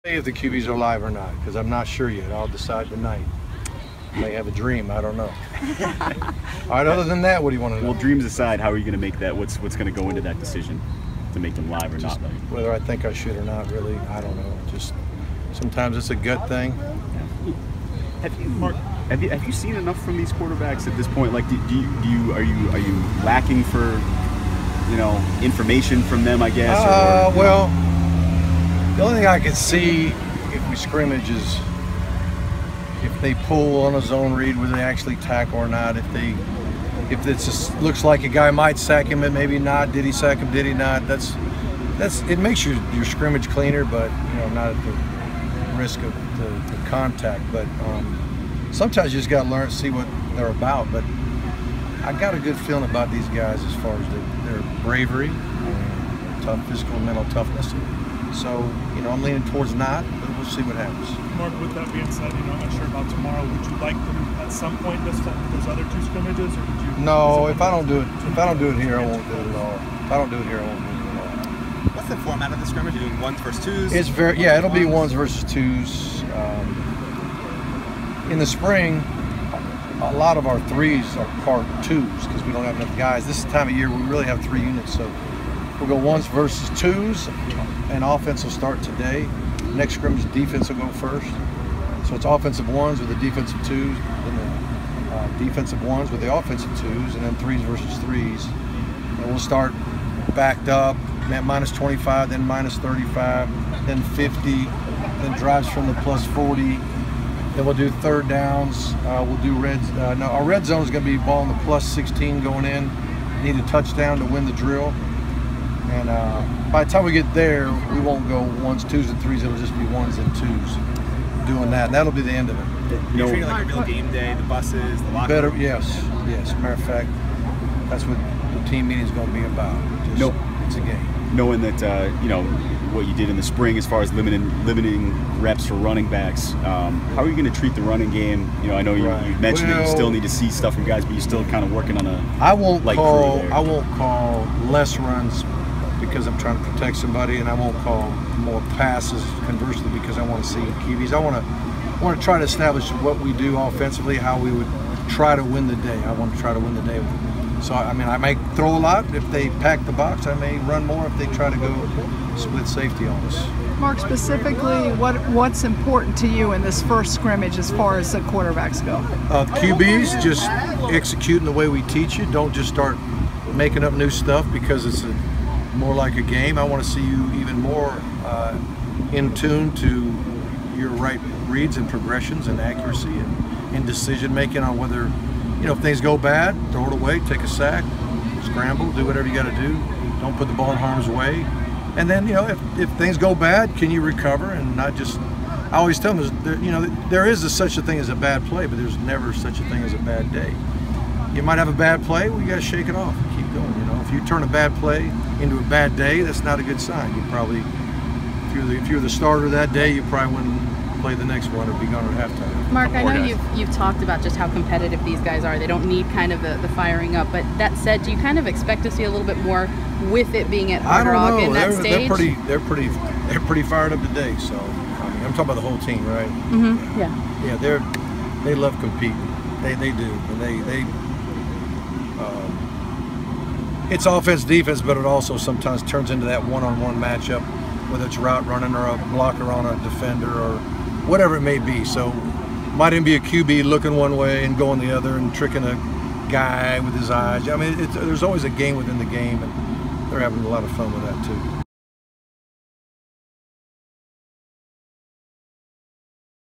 If the QBs are live or not, because I'm not sure yet. I'll decide tonight. I may have a dream, I don't know. All right, other than that, what do you want to know? Well, dreams aside, how are you going to make that? What's going to go into that decision to make them live or Just not live? whether I think I should or not, really, I don't know. Just sometimes it's a gut thing. Have you seen enough from these quarterbacks at this point? Like, are you lacking for information from them? I guess. Well, the only thing I can see if we scrimmage is if they pull on a zone read, whether they actually tackle or not. If it just looks like a guy might sack him and maybe not. Did he sack him? Did he not? It makes your scrimmage cleaner, but not at the risk of the contact. But sometimes you just got to learn to see what they're about. But I got a good feeling about these guys as far as their bravery, tough physical and mental toughness. So, I'm leaning towards not, but we'll see what happens. Mark, with that being said, I'm not sure about tomorrow. Would you like them at some point this time with those other two scrimmages, or would you? No, if I don't do it here, I won't do it at all. If I don't do it here, I won't do it at all. What's the format of the scrimmage? You're doing ones versus twos? It'll be ones versus twos. In the spring, a lot of our threes are part twos because we don't have enough guys. This time of year, we really have 3 units, so we'll go ones versus twos, and offense will start today. Next scrimmage, defense will go first. So it's offensive ones with the defensive twos, then the defensive ones with the offensive twos, and then threes versus threes. And we'll start backed up, minus 25, then minus 35, then 50, then drives from the plus 40. Then we'll do third downs. We'll do our red zone is going to be ball in the plus 16 going in. Need a touchdown to win the drill. And by the time we get there, we won't go ones, twos, and threes. It'll just be ones and twos doing that. And that'll be the end of it. You're treating it like a real game day, the buses, the locker room. Yes. Matter of fact, that's what the team meeting is going to be about. It's a game. Knowing that, what you did in the spring as far as limiting reps for running backs, how are you going to treat the running game? I know you mentioned that you still need to see stuff from guys, but you're still kind of working on I won't call less runs because I'm trying to protect somebody, and I won't call more passes conversely because I want to see QBs. I want to try to establish what we do offensively, how we would try to win the day. I want to try to win the day. So I may throw a lot if they pack the box. I may run more if they try to go split safety on us. Mark, specifically, what's important to you in this first scrimmage as far as the quarterbacks go? QBs, just executing the way we teach you. Don't just start making up new stuff because it's more like a game. I want to see you even more in tune to your right reads and progressions and accuracy and decision making on whether, if things go bad, throw it away, take a sack, scramble, do whatever you got to do. Don't put the ball in harm's way. And then, if things go bad, can you recover and not just? I always tell them, there is such a thing as a bad play, but there's never such a thing as a bad day. You might have a bad play, well, you got to shake it off and keep going. If you turn a bad play into a bad day, that's not a good sign. You probably, if you're the starter that day, you probably wouldn't play the next one or be gone at halftime. Mark, I know you've talked about just how competitive these guys are. They don't need kind of the firing up. But that said, do you kind of expect to see a little bit more with it being at Hard Rock in that stage? They're pretty fired up today. So I'm talking about the whole team, right? Mm-hmm. Yeah, they love competing. They do, and it's offense, defense, but it also sometimes turns into that one-on-one matchup, whether it's route running or a blocker on a defender or whatever it may be. So might even be a QB looking one way and going the other and tricking a guy with his eyes. I mean, there's always a game within the game, and they're having a lot of fun with that too.